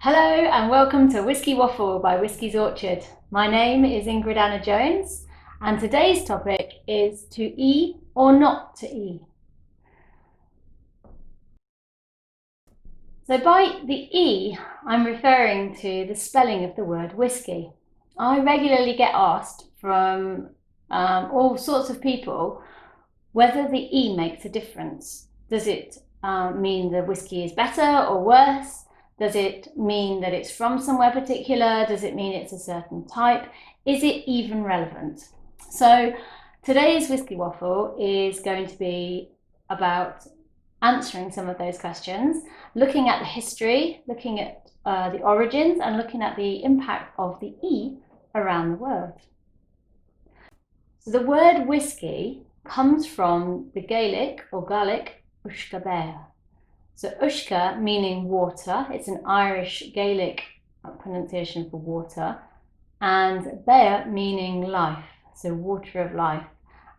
Hello and welcome to Whisky Waffle by Whisky's Orchard. My name is Ingrid Anna Jones and today's topic is to E or not to E. So by the E, I'm referring to the spelling of the word whiskey. I regularly get asked from all sorts of people whether the E makes a difference. Does it mean the whiskey is better or worse? Does it mean that it's from somewhere particular? Does it mean it's a certain type? Is it even relevant? So today's Whisky Waffle is going to be about answering some of those questions, looking at the history, looking at the origins, and looking at the impact of the E around the world. So the word whiskey comes from the Gaelic or Gaelic uisce bear. So uisce meaning water, it's an Irish Gaelic pronunciation for water, and bear meaning life, so water of life.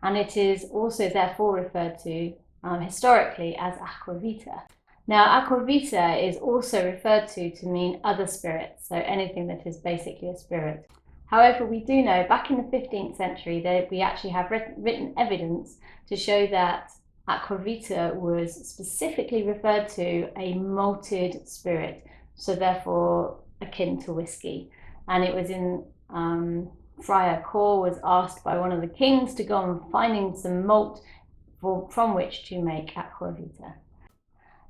And it is also therefore referred to historically as aquavita. Now, aquavita is also referred to mean other spirits, so anything that is basically a spirit. However, we do know back in the 15th century that we actually have written evidence to show that aquavita was specifically referred to a malted spirit, so therefore akin to whiskey. And it was in Friar Core was asked by one of the kings to go and finding some malt from which to make aquavita.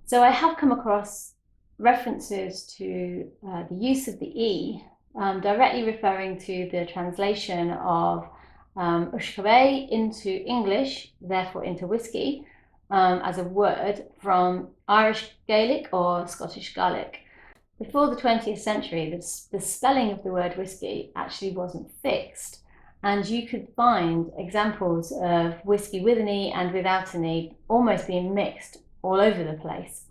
So I have come across references to the use of the E directly referring to the translation of uisce into English, therefore into whiskey, as a word from Irish Gaelic or Scottish Gaelic. Before the 20th century, the spelling of the word whiskey actually wasn't fixed, and you could find examples of whiskey with an E and without an E almost being mixed all over the place.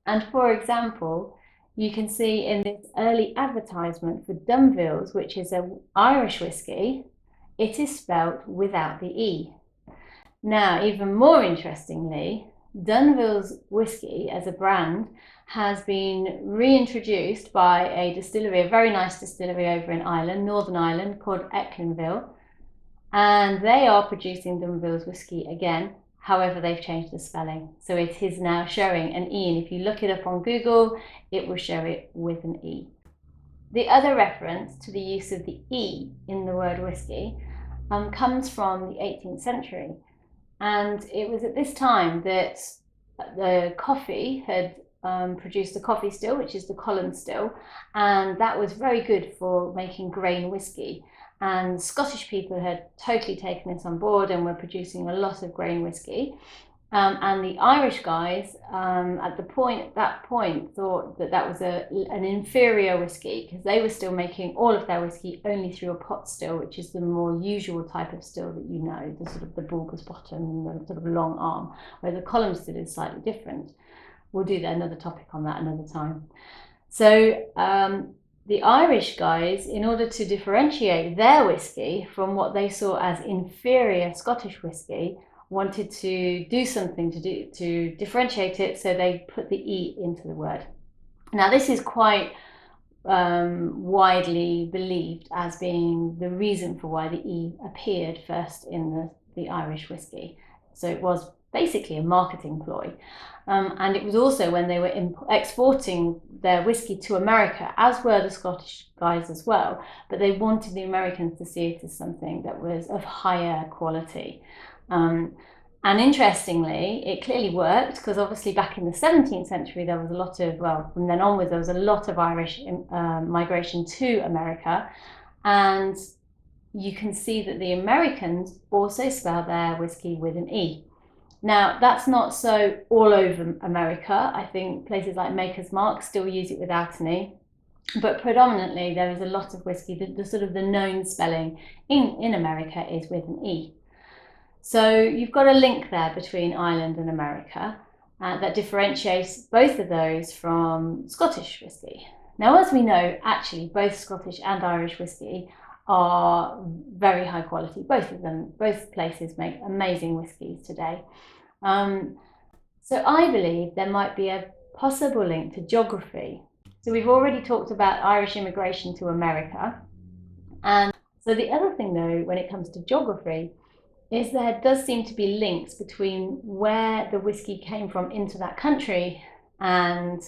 And for example, you can see in this early advertisement for Dunville's, which is an Irish whiskey, it is spelt without the E. Now, even more interestingly, Dunville's whiskey as a brand has been reintroduced by a distillery, a very nice distillery over in Ireland, Northern Ireland, called Ecklinville, and they are producing Dunville's whiskey again. However, they've changed the spelling. So it is now showing an E, and if you look it up on Google, it will show it with an E. The other reference to the use of the E in the word whiskey comes from the 18th century. And it was at this time that the coffee had produced the coffee still, which is the column still, and that was very good for making grain whiskey. And Scottish people had totally taken this on board and were producing a lot of grain whiskey. And the Irish guys at that point thought that was an inferior whiskey because they were still making all of their whiskey only through a pot still, which is the more usual type of still that you know, the sort of the bulbous bottom and the sort of long arm, where the column still is slightly different. We'll do another topic on that another time. So the Irish guys, in order to differentiate their whiskey from what they saw as inferior Scottish whiskey, wanted to do something to differentiate it, so they put the E into the word. Now, this is quite widely believed as being the reason for why the E appeared first in the Irish whiskey. So it was basically a marketing ploy. And it was also when they were exporting their whiskey to America, as were the Scottish guys as well, but they wanted the Americans to see it as something that was of higher quality. And interestingly, it clearly worked because obviously back in the 17th century, there was a lot of, from then onwards, there was a lot of Irish migration to America. And you can see that the Americans also spell their whiskey with an E. Now, that's not so all over America. I think places like Maker's Mark still use it without an E. But predominantly, there is a lot of whiskey, the sort of the known spelling in America is with an E. So you've got a link there between Ireland and America that differentiates both of those from Scottish whiskey. Now, as we know, actually, both Scottish and Irish whiskey are very high quality. Both of them, both places make amazing whiskies today. So I believe there might be a possible link to geography. So we've already talked about Irish immigration to America. And so the other thing though, when it comes to geography, is there does seem to be links between where the whiskey came from into that country and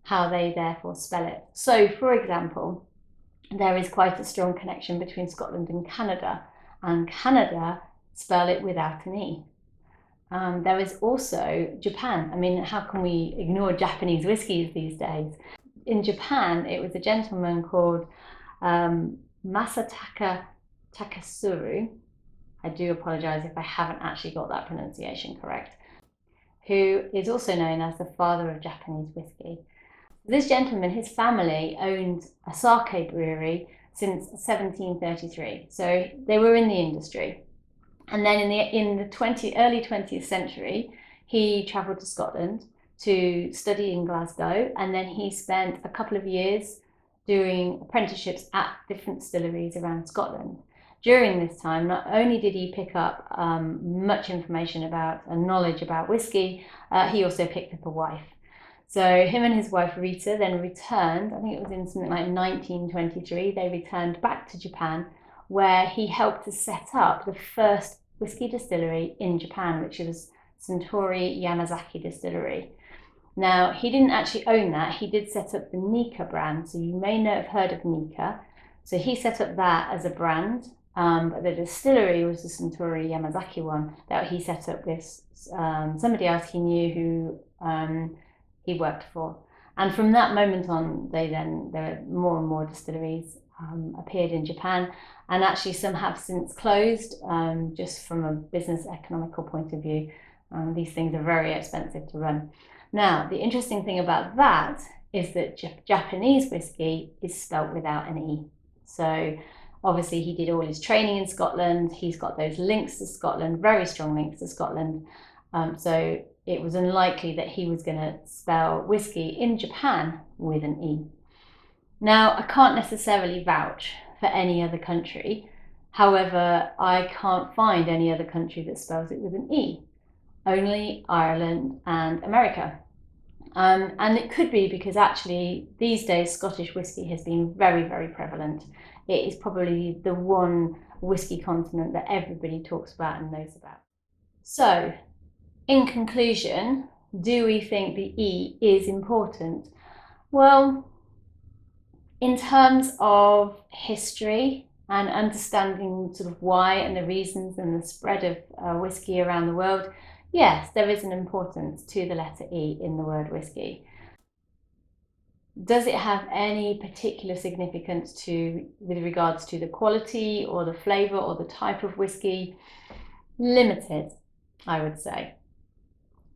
how they therefore spell it. So for example, there is quite a strong connection between Scotland and Canada spell it without an E. There is also Japan. I mean, how can we ignore Japanese whiskies these days? In Japan, it was a gentleman called Masataka Takasuru. I do apologise if I haven't actually got that pronunciation correct, who is also known as the father of Japanese whiskey. This gentleman, his family owned a sake brewery since 1733, so they were in the industry. And then in the early 20th century, he travelled to Scotland to study in Glasgow, and then he spent a couple of years doing apprenticeships at different distilleries around Scotland. During this time, not only did he pick up much information about and knowledge about whiskey, he also picked up a wife. So him and his wife Rita then returned, I think it was in something like 1923, they returned back to Japan, where he helped to set up the first whiskey distillery in Japan, which was Suntory Yamazaki Distillery. Now, he didn't actually own that. He did set up the Nika brand, so you may not have heard of Nika. So he set up that as a brand, but the distillery was the Suntory Yamazaki one that he set up with somebody else he knew who he worked for. And from that moment on, there were more and more distilleries appeared in Japan, and actually some have since closed, just from a business economical point of view. These things are very expensive to run. Now, the interesting thing about that is that Japanese whiskey is spelt without an E. So obviously he did all his training in Scotland. He's got those links to Scotland, very strong links to Scotland. So it was unlikely that he was going to spell whiskey in Japan with an E. Now, I can't necessarily vouch for any other country. However, I can't find any other country that spells it with an E. Only Ireland and America. And it could be because actually these days Scottish whiskey has been very, very prevalent. It is probably the one whiskey continent that everybody talks about and knows about. So, in conclusion, do we think the E is important? Well, in terms of history and understanding sort of why and the reasons and the spread of whiskey around the world, yes, there is an importance to the letter E in the word whiskey. Does it have any particular significance with regards to the quality or the flavour or the type of whiskey? Limited, I would say.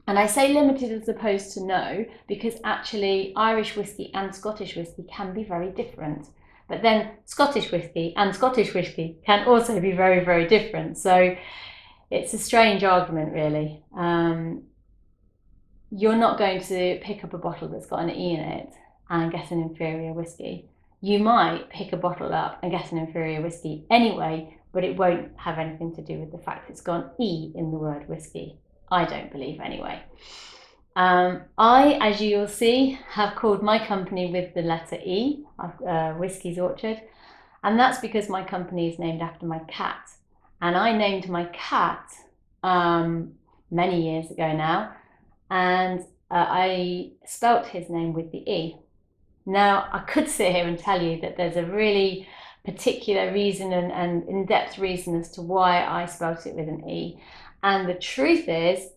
And I say limited as opposed to no, because actually Irish whiskey and Scottish whiskey can be very different. But then Scottish whiskey and Scottish whiskey can also be very, very different. So it's a strange argument, really. You're not going to pick up a bottle that's got an E in it and get an inferior whiskey. You might pick a bottle up and get an inferior whiskey anyway, but it won't have anything to do with the fact it's got an E in the word whiskey. I don't believe anyway. I, as you will see, have called my company with the letter E, Whiskey's Orchard, and that's because my company is named after my cat. And I named my cat many years ago now, and I spelt his name with the E. Now, I could sit here and tell you that there's a really particular reason and in-depth reason as to why I spelt it with an E. And the truth is,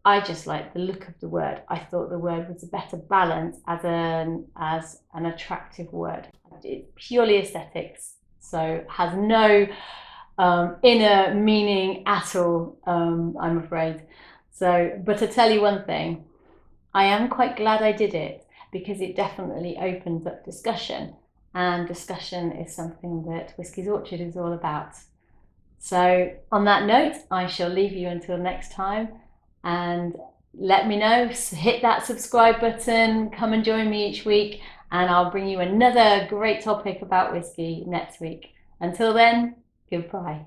I just like the look of the word. I thought the word was a better balance as an attractive word. It's purely aesthetics, so has no inner meaning at all, I'm afraid. So, but to tell you one thing, I am quite glad I did it, because it definitely opens up discussion, and discussion is something that Whiskey's Orchard is all about. So on that note, I shall leave you until next time, and let me know, hit that subscribe button, come and join me each week, and I'll bring you another great topic about whiskey next week. Until then, goodbye.